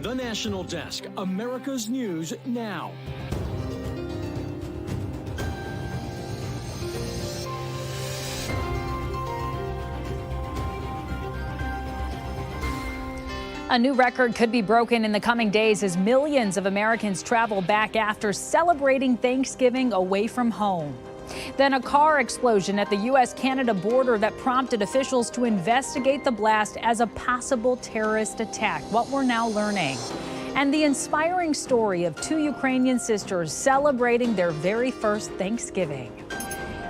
The National Desk, America's News Now. A new record could be broken in the coming days as millions of Americans travel back after celebrating Thanksgiving away from home. Then a car explosion at the U.S.-Canada border that prompted officials to investigate the blast as a possible terrorist attack. What we're now learning. And the inspiring story of two Ukrainian sisters celebrating their very first Thanksgiving.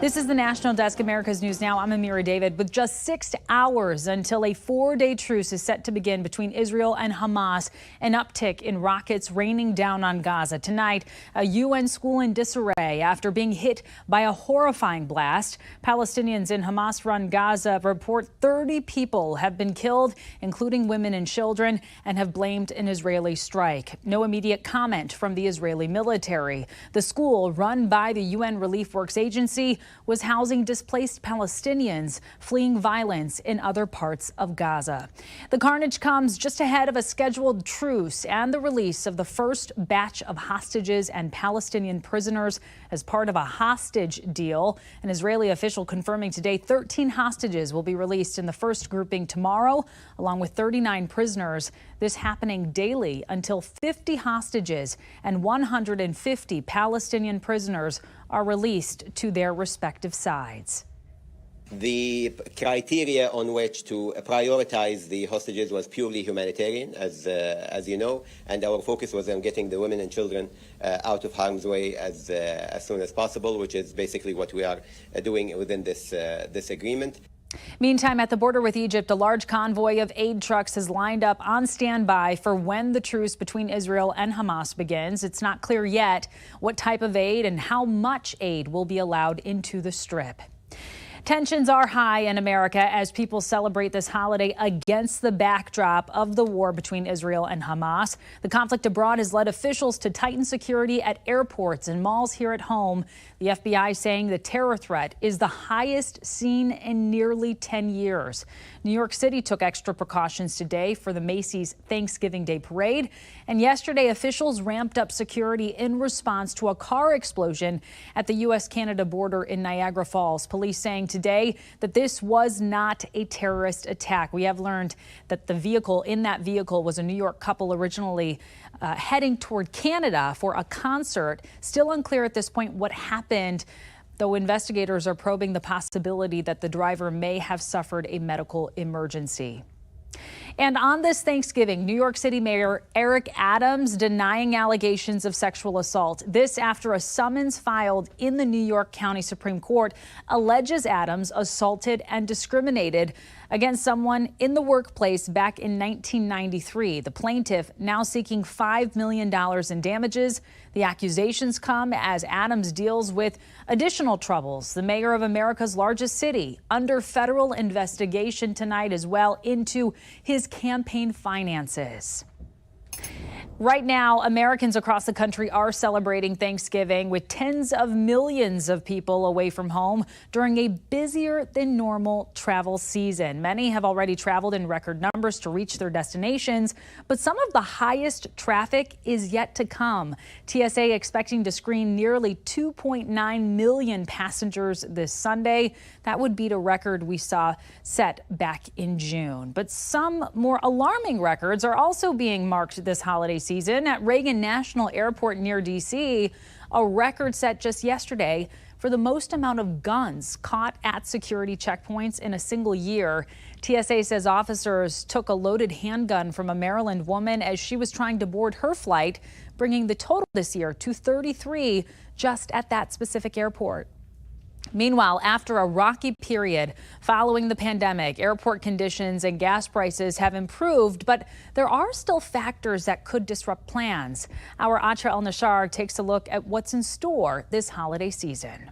This is the National Desk, America's News Now. I'm Amira David. With just 6 hours until a 4-day truce is set to begin between Israel and Hamas, an uptick in rockets raining down on Gaza. Tonight, a UN school in disarray after being hit by a horrifying blast. Palestinians in Hamas-run Gaza report 30 people have been killed, including women and children, and have blamed an Israeli strike. No immediate comment from the Israeli military. The school, run by the UN Relief Works Agency, was housing displaced Palestinians fleeing violence in other parts of Gaza. The carnage comes just ahead of a scheduled truce and the release of the first batch of hostages and Palestinian prisoners as part of a hostage deal. An Israeli official confirming today 13 hostages will be released in the first grouping tomorrow, along with 39 prisoners. This happening daily until 50 hostages and 150 Palestinian prisoners are released to their respective sides. The criteria on which to prioritize the hostages was purely humanitarian, as you know, and our focus was on getting the women and children out of harm's way as soon as possible, which is basically what we are doing within this agreement. Meantime, at the border with Egypt, a large convoy of aid trucks is lined up on standby for when the truce between Israel and Hamas begins. It's not clear yet what type of aid and how much aid will be allowed into the Strip. Tensions are high in America as people celebrate this holiday against the backdrop of the war between Israel and Hamas. The conflict abroad has led officials to tighten security at airports and malls here at home. The FBI saying the terror threat is the highest seen in nearly 10 years. New York City took extra precautions today for the Macy's Thanksgiving Day Parade. And yesterday, officials ramped up security in response to a car explosion at the U.S.-Canada border in Niagara Falls. Police saying today that this was not a terrorist attack. We have learned that the vehicle was a New York couple originally heading toward Canada for a concert. Still unclear at this point what happened, though investigators are probing the possibility that the driver may have suffered a medical emergency. And on this Thanksgiving, New York City Mayor Eric Adams denying allegations of sexual assault. This after a summons filed in the New York County Supreme Court alleges Adams assaulted and discriminated against someone in the workplace back in 1993. The plaintiff now seeking $5 million in damages. The accusations come as Adams deals with additional troubles. The mayor of America's largest city under federal investigation tonight as well into his campaign finances. Right now, Americans across the country are celebrating Thanksgiving with tens of millions of people away from home during a busier than normal travel season. Many have already traveled in record numbers to reach their destinations, but some of the highest traffic is yet to come. TSA expecting to screen nearly 2.9 million passengers this Sunday. That would beat a record we saw set back in June. But some more alarming records are also being marked this holiday season. At Reagan National Airport near D.C., a record set just yesterday for the most amount of guns caught at security checkpoints in a single year. TSA says officers took a loaded handgun from a Maryland woman as she was trying to board her flight, bringing the total this year to 33 just at that specific airport. Meanwhile, after a rocky period following the pandemic, airport conditions and gas prices have improved, but there are still factors that could disrupt plans. Our Atra El-Nashar takes a look at what's in store this holiday season.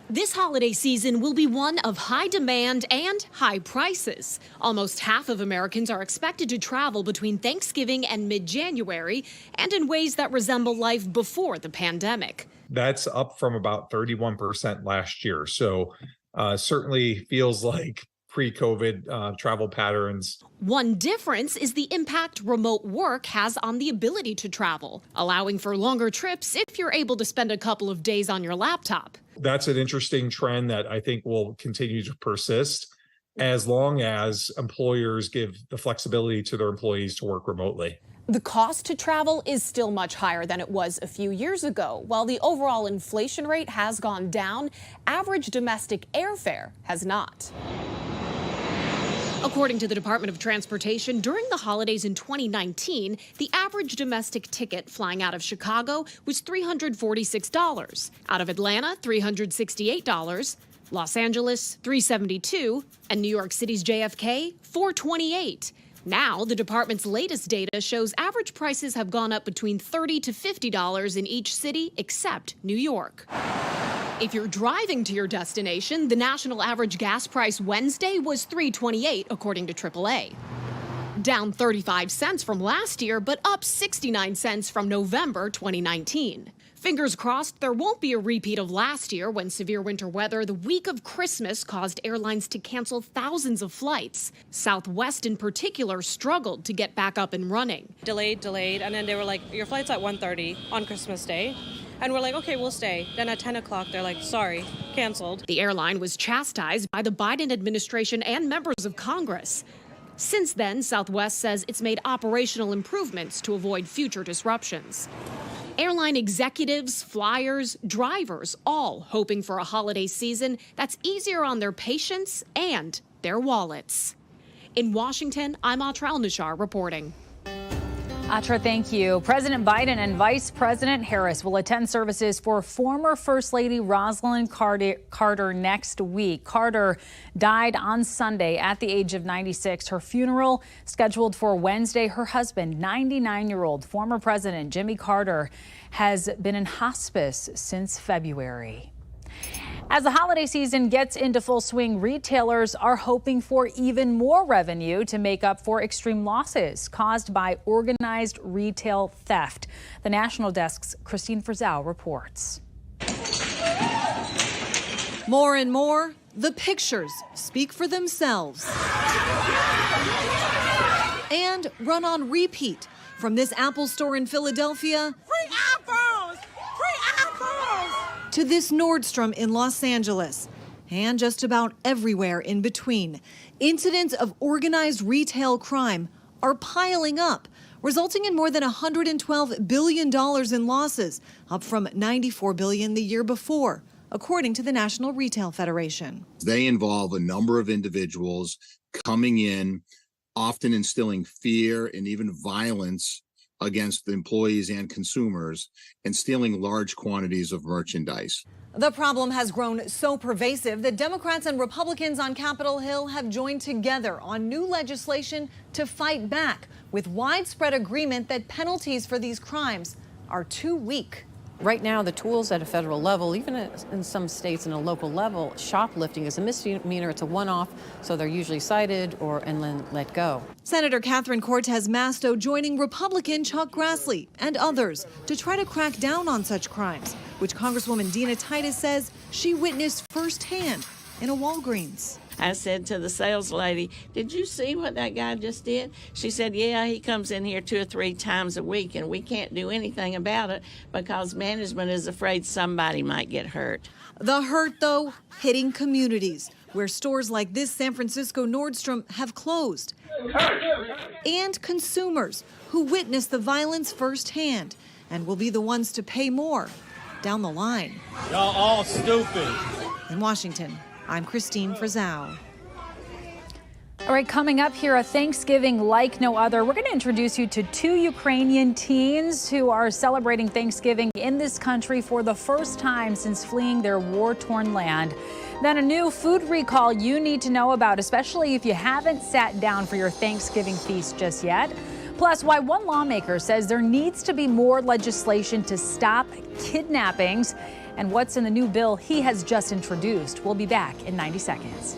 This holiday season will be one of high demand and high prices. Almost half of Americans are expected to travel between Thanksgiving and mid-January, and in ways that resemble life before the pandemic. That's up from about 31% last year. So certainly feels like pre-COVID travel patterns. One difference is the impact remote work has on the ability to travel, allowing for longer trips if you're able to spend a couple of days on your laptop. That's an interesting trend that I think will continue to persist as long as employers give the flexibility to their employees to work remotely. The cost to travel is still much higher than it was a few years ago. While the overall inflation rate has gone down, average domestic airfare has not. According to the Department of Transportation, during the holidays in 2019, the average domestic ticket flying out of Chicago was $346, out of Atlanta, $368, Los Angeles, $372, and New York City's JFK, $428. Now, the department's latest data shows average prices have gone up between $30 to $50 in each city except New York. If you're driving to your destination, the national average gas price Wednesday was $3.28, according to AAA. Down 35 cents from last year, but up 69 cents from November 2019. Fingers crossed there won't be a repeat of last year when severe winter weather the week of Christmas caused airlines to cancel thousands of flights. Southwest in particular struggled to get back up and running. Delayed, and then they were like, your flight's at 1:30 on Christmas Day. And we're like, okay, we'll stay. Then at 10 o'clock, they're like, sorry, canceled. The airline was chastised by the Biden administration and members of Congress. Since then, Southwest says it's made operational improvements to avoid future disruptions. Airline executives, flyers, drivers, all hoping for a holiday season that's easier on their patients and their wallets. In Washington, I'm Atra Al-Nashar reporting. Atra, thank you. President Biden and Vice President Harris will attend services for former First Lady Rosalynn Carter next week. Carter died on Sunday at the age of 96. Her funeral scheduled for Wednesday. Her husband, 99-year-old former President Jimmy Carter, has been in hospice since February. As the holiday season gets into full swing, retailers are hoping for even more revenue to make up for extreme losses caused by organized retail theft. The National Desk's Christine Frizzell reports. More and more, the pictures speak for themselves and run on repeat from this Apple store in Philadelphia. Free iPhones! Free iPhones! To this Nordstrom in Los Angeles, and just about everywhere in between. Incidents of organized retail crime are piling up, resulting in more than $112 billion in losses, up from $94 billion the year before, according to the National Retail Federation. They involve a number of individuals coming in, often instilling fear and even violence against the employees and consumers, and stealing large quantities of merchandise. The problem has grown so pervasive that Democrats and Republicans on Capitol Hill have joined together on new legislation to fight back, with widespread agreement that penalties for these crimes are too weak. Right now, the tools at a federal level, even in some states in a local level, shoplifting is a misdemeanor. It's a one-off, so they're usually cited and then let go. Senator Catherine Cortez Masto joining Republican Chuck Grassley and others to try to crack down on such crimes, which Congresswoman Dina Titus says she witnessed firsthand in a Walgreens. I said to the sales lady, did you see what that guy just did? She said, yeah, he comes in here 2 or 3 times a week, and we can't do anything about it because management is afraid somebody might get hurt. The hurt, though, hitting communities where stores like this San Francisco Nordstrom have closed. And consumers who witness the violence firsthand and will be the ones to pay more down the line. Y'all all stupid. In Washington, I'm Christine Frizzell. All right, coming up here, a Thanksgiving like no other. We're going to introduce you to 2 Ukrainian teens who are celebrating Thanksgiving in this country for the first time since fleeing their war-torn land. Then a new food recall you need to know about, especially if you haven't sat down for your Thanksgiving feast just yet. Plus, why one lawmaker says there needs to be more legislation to stop kidnappings, and what's in the new bill he has just introduced. We'll be back in 90 seconds.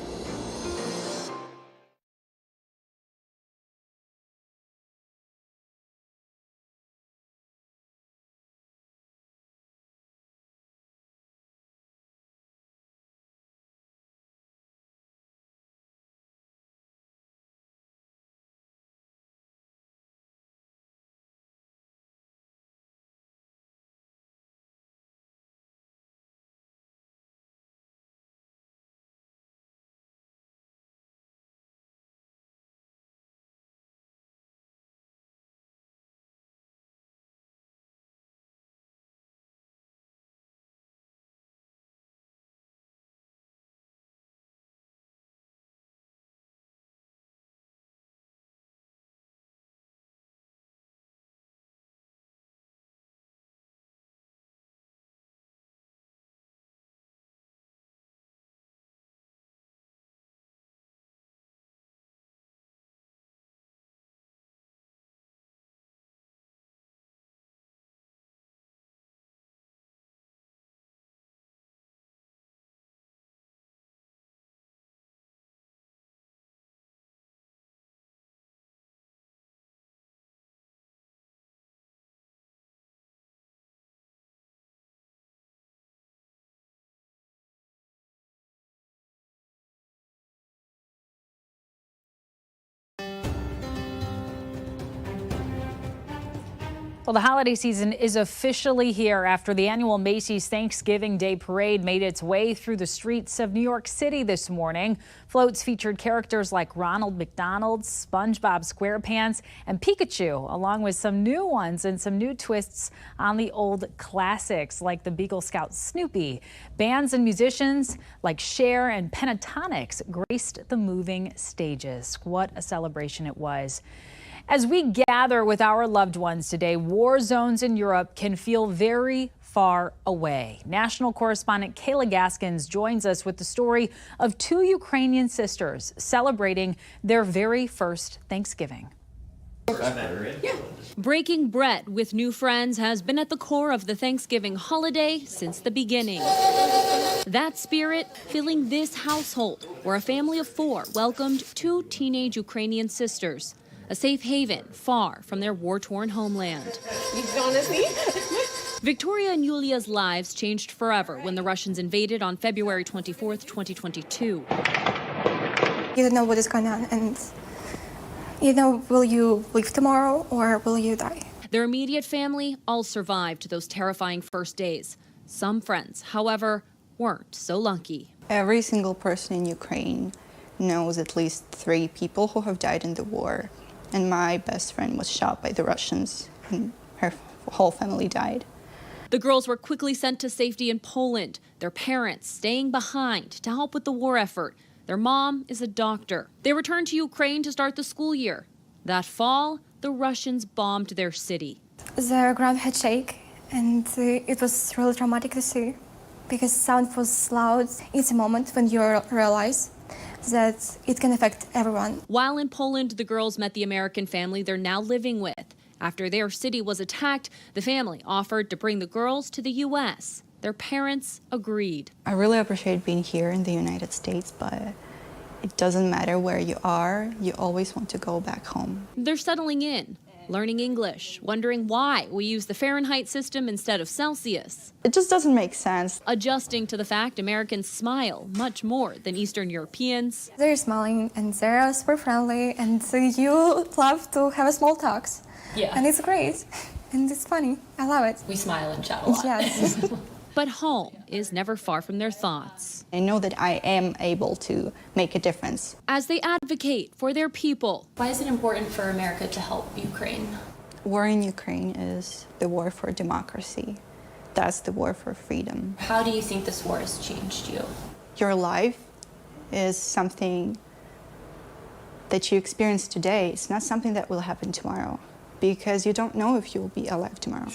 Well, the holiday season is officially here after the annual Macy's Thanksgiving Day Parade made its way through the streets of New York City this morning. Floats featured characters like Ronald McDonald, SpongeBob SquarePants, and Pikachu, along with some new ones and some new twists on the old classics like the Beagle Scout Snoopy. Bands and musicians like Cher and Pentatonics graced the moving stages. What a celebration it was. As we gather with our loved ones today, war zones in Europe can feel very far away. National correspondent Kayla Gaskins joins us with the story of two Ukrainian sisters celebrating their very first Thanksgiving. Breaking bread with new friends has been at the core of the Thanksgiving holiday since the beginning. That spirit filling this household, where a family of four welcomed two teenage Ukrainian sisters. A safe haven far from their war-torn homeland. Victoria and Yulia's lives changed forever when the Russians invaded on February 24th, 2022. You don't know what is going on, and will you live tomorrow or will you die? Their immediate family all survived those terrifying first days. Some friends, however, weren't so lucky. Every single person in Ukraine knows at least 3 people who have died in the war. And my best friend was shot by the Russians, and her whole family died. The girls were quickly sent to safety in Poland, their parents staying behind to help with the war effort. Their mom is a doctor. They returned to Ukraine to start the school year. That fall, the Russians bombed their city. The ground had shaken, and it was really traumatic to see, because sound was loud. It's a moment when you realize that it can affect everyone. While in Poland, the girls met the American family they're now living with. After their city was attacked, the family offered to bring the girls to the U.S. Their parents agreed. I really appreciate being here in the United States, but it doesn't matter where you are, you always want to go back home. They're settling in, learning English, wondering why we use the Fahrenheit system instead of Celsius. It just doesn't make sense. Adjusting to the fact Americans smile much more than Eastern Europeans. They're smiling and they're super friendly, and you love to have a small talks. Yeah. And it's great. And it's funny. I love it. We smile and chat a lot. Yes. But home is never far from their thoughts. I know that I am able to make a difference. As they advocate for their people. Why is it important for America to help Ukraine? War in Ukraine is the war for democracy. That's the war for freedom. How do you think this war has changed you? Your life is something that you experience today. It's not something that will happen tomorrow, because you don't know if you'll be alive tomorrow.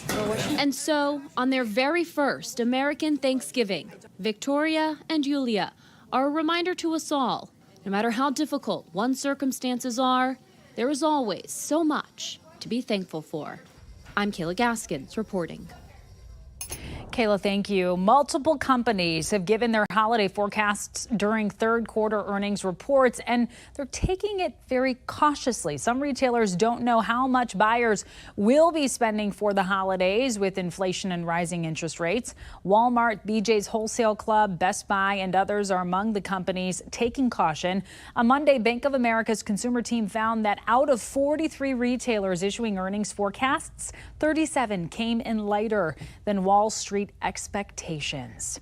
And so, on their very first American Thanksgiving, Victoria and Yulia are a reminder to us all, no matter how difficult one's circumstances are, there is always so much to be thankful for. I'm Kayla Gaskins reporting. Kayla, thank you. Multiple companies have given their holiday forecasts during third quarter earnings reports, and they're taking it very cautiously. Some retailers don't know how much buyers will be spending for the holidays with inflation and rising interest rates. Walmart, BJ's Wholesale Club, Best Buy, and others are among the companies taking caution. On Monday, Bank of America's consumer team found that out of 43 retailers issuing earnings forecasts, 37 came in lighter than Wall Street expectations.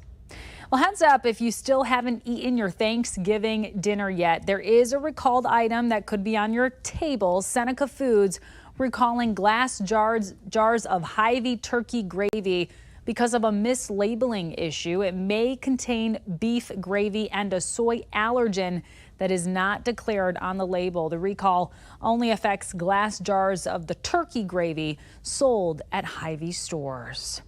Well, heads up if you still haven't eaten your Thanksgiving dinner yet. There is a recalled item that could be on your table. Seneca Foods recalling glass jars of Hy-Vee turkey gravy because of a mislabeling issue. It may contain beef gravy and a soy allergen that is not declared on the label. The recall only affects glass jars of the turkey gravy sold at Hy-Vee stores.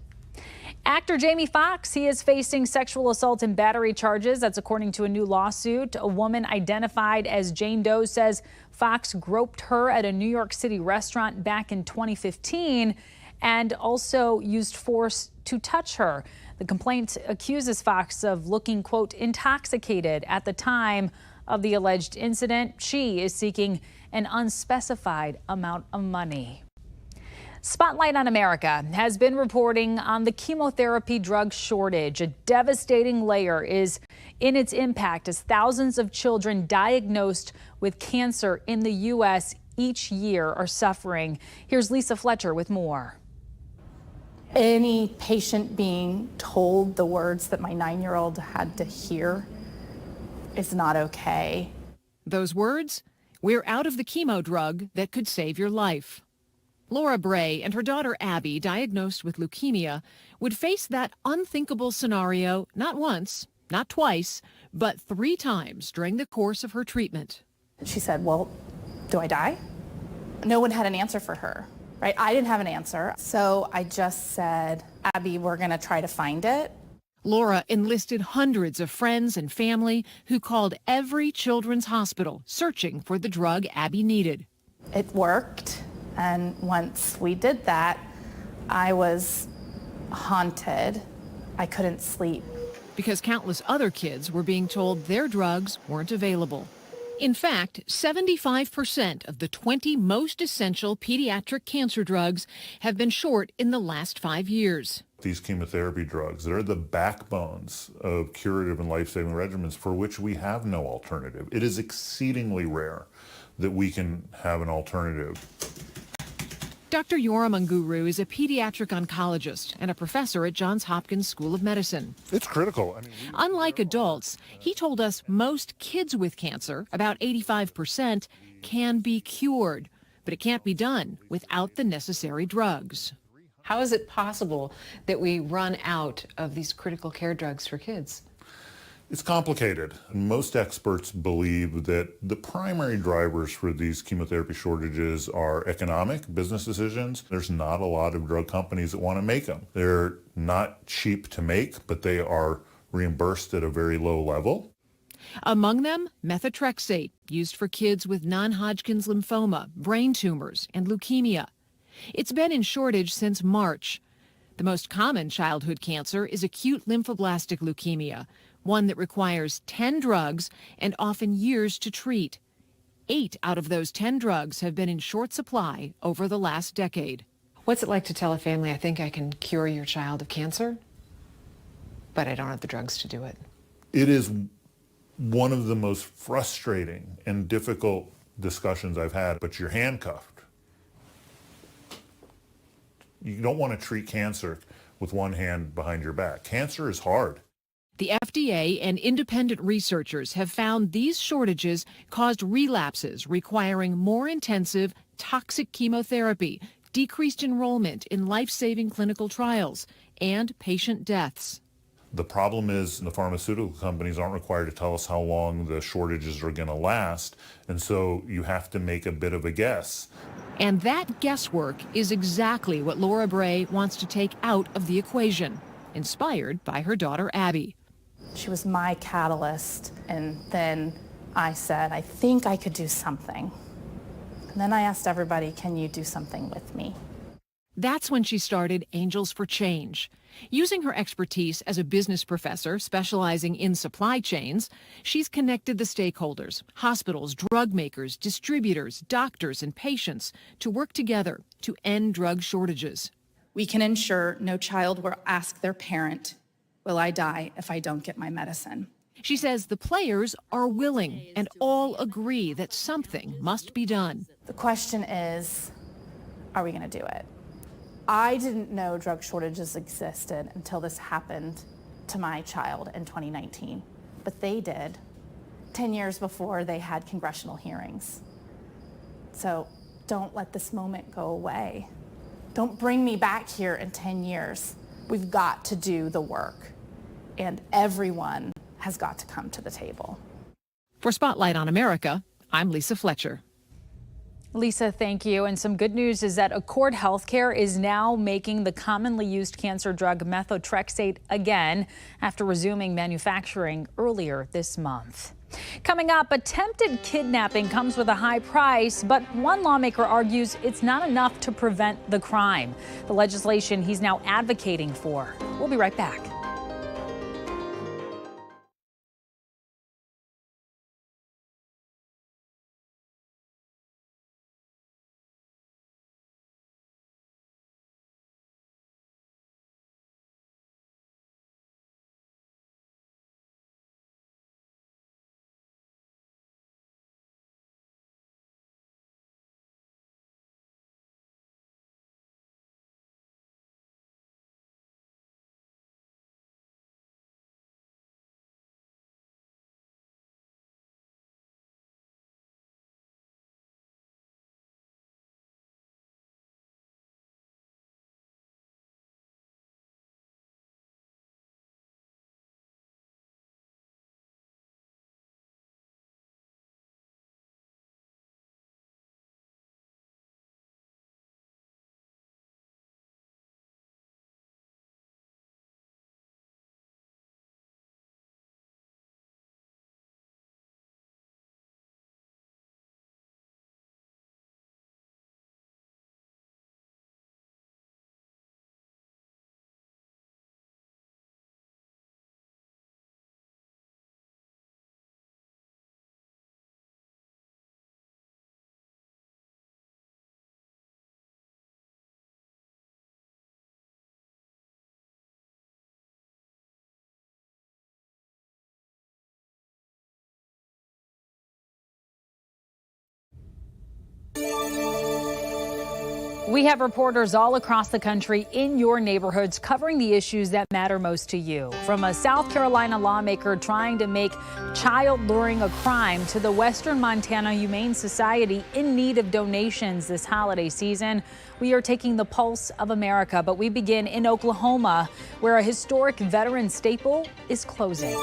Actor Jamie Foxx, he is facing sexual assault and battery charges. That's according to a new lawsuit. A woman identified as Jane Doe says Foxx groped her at a New York City restaurant back in 2015 and also used force to touch her. The complaint accuses Foxx of looking, quote, intoxicated at the time of the alleged incident. She is seeking an unspecified amount of money. Spotlight on America has been reporting on the chemotherapy drug shortage. A devastating layer is in its impact as thousands of children diagnosed with cancer in the U.S. each year are suffering. Here's Lisa Fletcher with more. Any patient being told the words that my 9-year-old had to hear is not okay. Those words? We're out of the chemo drug that could save your life. Laura Bray and her daughter Abby, diagnosed with leukemia, would face that unthinkable scenario not once, not twice, but 3 times during the course of her treatment. She said, well, do I die? No one had an answer for her, right? I didn't have an answer. So I just said, Abby, we're going to try to find it. Laura enlisted hundreds of friends and family who called every children's hospital searching for the drug Abby needed. It worked. And once we did that, I was haunted. I couldn't sleep. Because countless other kids were being told their drugs weren't available. In fact, 75% of the 20 most essential pediatric cancer drugs have been short in the last 5 years. These chemotherapy drugs, they're the backbones of curative and life-saving regimens for which we have no alternative. It is exceedingly rare that we can have an alternative. Dr. Yoram Unguru is a pediatric oncologist and a professor at Johns Hopkins School of Medicine. It's critical. Unlike adults, he told us most kids with cancer, about 85%, can be cured, but it can't be done without the necessary drugs. How is it possible that we run out of these critical care drugs for kids? It's complicated. Most experts believe that the primary drivers for these chemotherapy shortages are economic, business decisions. There's not a lot of drug companies that want to make them. They're not cheap to make, but they are reimbursed at a very low level. Among them, methotrexate, used for kids with non-Hodgkin's lymphoma, brain tumors, and leukemia. It's been in shortage since March. The most common childhood cancer is acute lymphoblastic leukemia, one that requires 10 drugs and often years to treat. 8 out of those 10 drugs have been in short supply over the last decade. What's it like to tell a family, I think I can cure your child of cancer, but I don't have the drugs to do it? It is one of the most frustrating and difficult discussions I've had, but you're handcuffed. You don't want to treat cancer with one hand behind your back. Cancer is hard. The FDA and independent researchers have found these shortages caused relapses requiring more intensive, toxic chemotherapy, decreased enrollment in life-saving clinical trials, and patient deaths. The problem is the pharmaceutical companies aren't required to tell us how long the shortages are going to last, and so you have to make a bit of a guess. And that guesswork is exactly what Laura Bray wants to take out of the equation, inspired by her daughter Abby. She was my catalyst, and then I said, I think I could do something. And then I asked everybody, can you do something with me? That's when she started Angels for Change. Using her expertise as a business professor specializing in supply chains, she's connected the stakeholders, hospitals, drug makers, distributors, doctors, and patients to work together to end drug shortages. We can ensure no child will ask their parent, will I die if I don't get my medicine? She says the players are willing and all agree that something must be done. The question is, are we going to do it? I didn't know drug shortages existed until this happened to my child in 2019, but they did 10 years before they had congressional hearings. So don't let this moment go away. Don't bring me back here in 10 years. We've got to do the work, and everyone has got to come to the table. For Spotlight on America, I'm Lisa Fletcher. Lisa, thank you. And some good news is that Accord Healthcare is now making the commonly used cancer drug methotrexate again after resuming manufacturing earlier this month. Coming up, attempted kidnapping comes with a high price, but one lawmaker argues it's not enough to prevent the crime. The legislation he's now advocating for. We'll be right back. We have reporters all across the country in your neighborhoods covering the issues that matter most to you. From a South Carolina lawmaker trying to make child luring a crime to the Western Montana Humane Society in need of donations this holiday season, we are taking the pulse of America. But we begin in Oklahoma, where a historic veteran staple is closing.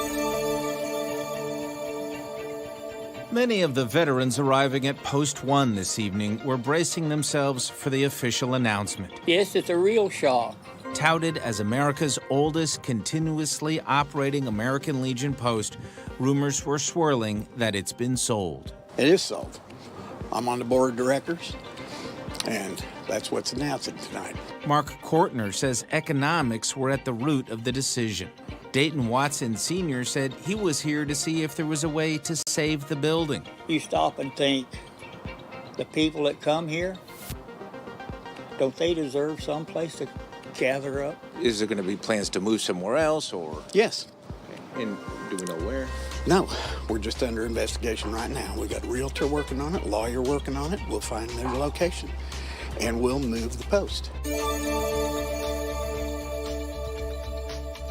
Many of the veterans arriving at Post 1 this evening were bracing themselves for the official announcement. Yes, it's a real shock. Touted as America's oldest continuously operating American Legion post, rumors were swirling that it's been sold. It is sold. I'm on the board of directors, and that's what's announcing tonight. Mark Kortner says economics were at the root of the decision. Dayton Watson Sr. said he was here to see if there was a way to save the building. You stop and think, the people that come here, don't they deserve some place to gather up? Is there going to be plans to move somewhere else, or? Yes. And do we know where? No, we're just under investigation right now. We got a realtor working on it, lawyer working on it. We'll find their location, and we'll move the post.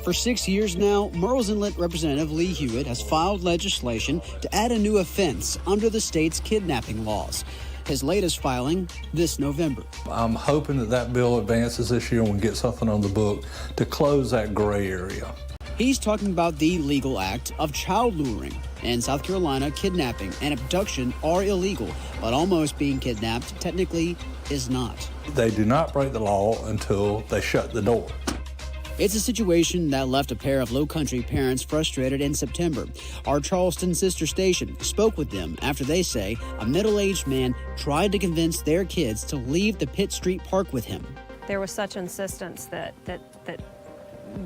For 6 years now, Murrells Inlet Representative Lee Hewitt has filed legislation to add a new offense under the state's kidnapping laws. His latest filing this November. I'm hoping that that bill advances this year and we get something on the book to close that gray area. He's talking about the legal act of child luring. In South Carolina, kidnapping and abduction are illegal, but almost being kidnapped technically is not. They do not break the law until they shut the door. It's a situation that left a pair of Low Country parents frustrated in September. Our Charleston sister station spoke with them after they say a middle-aged man tried to convince their kids to leave the Pitt Street Park with him. There was such insistence that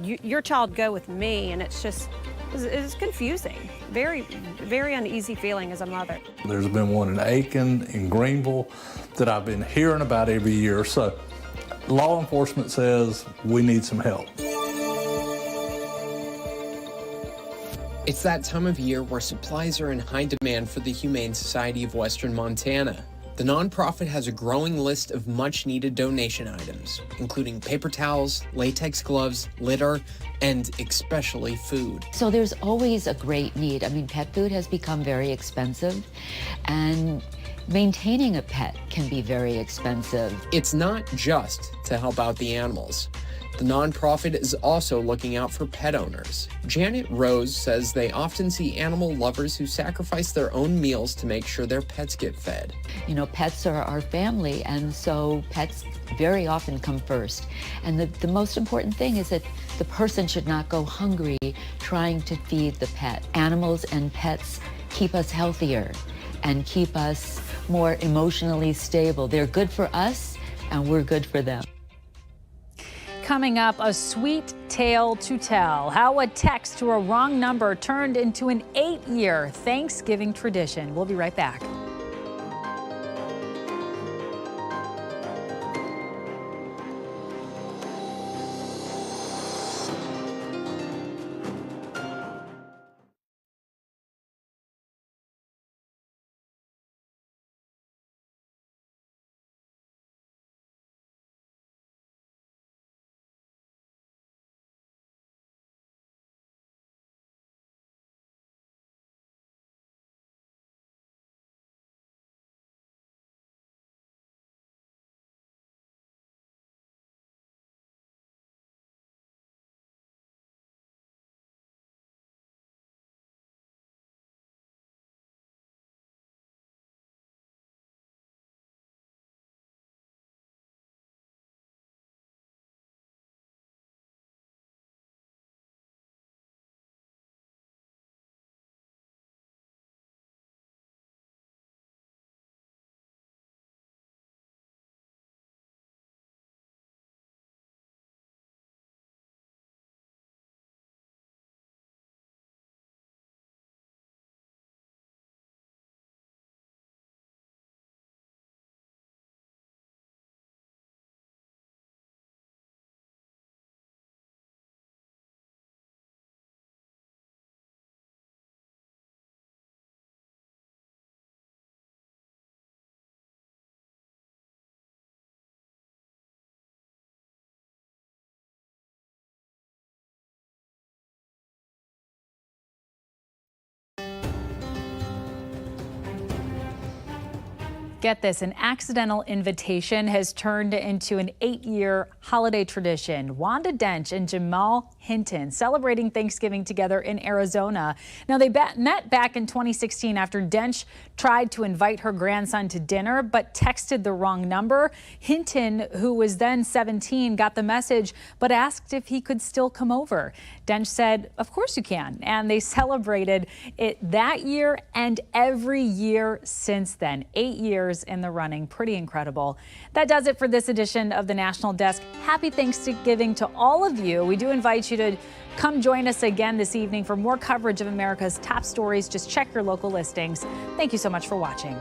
your child go with me, and it's confusing. Very, very uneasy feeling as a mother. There's been one in Aiken, in Greenville, that I've been hearing about every year. So law enforcement says we need some help. It's that time of year where supplies are in high demand for the Humane Society of Western Montana. The nonprofit has a growing list of much-needed donation items, including paper towels, latex gloves, litter, and especially food. So there's always a great need. I mean, pet food has become very expensive, and maintaining a pet can be very expensive. It's not just to help out the animals. The nonprofit is also looking out for pet owners. Janet Rose says they often see animal lovers who sacrifice their own meals to make sure their pets get fed. You know, pets are our family, and so pets very often come first. And the most important thing is that the person should not go hungry trying to feed the pet. Animals and pets keep us healthier and keep us more emotionally stable. They're good for us, and we're good for them. Coming up, a sweet tale to tell. How a text to a wrong number turned into an 8-year Thanksgiving tradition. We'll be right back. Get this, an accidental invitation has turned into an 8-year holiday tradition. Wanda Dench and Jamal Hinton celebrating Thanksgiving together in Arizona. Now, they met back in 2016 after Dench tried to invite her grandson to dinner, but texted the wrong number. Hinton, who was then 17, got the message, but asked if he could still come over. Dench said, of course you can. And they celebrated it that year and every year since then. 8 years in the running. Pretty incredible. That does it for this edition of the National Desk. Happy Thanksgiving to all of you. We do invite you to come join us again this evening for more coverage of America's top stories. Just check your local listings. Thank you so much for watching.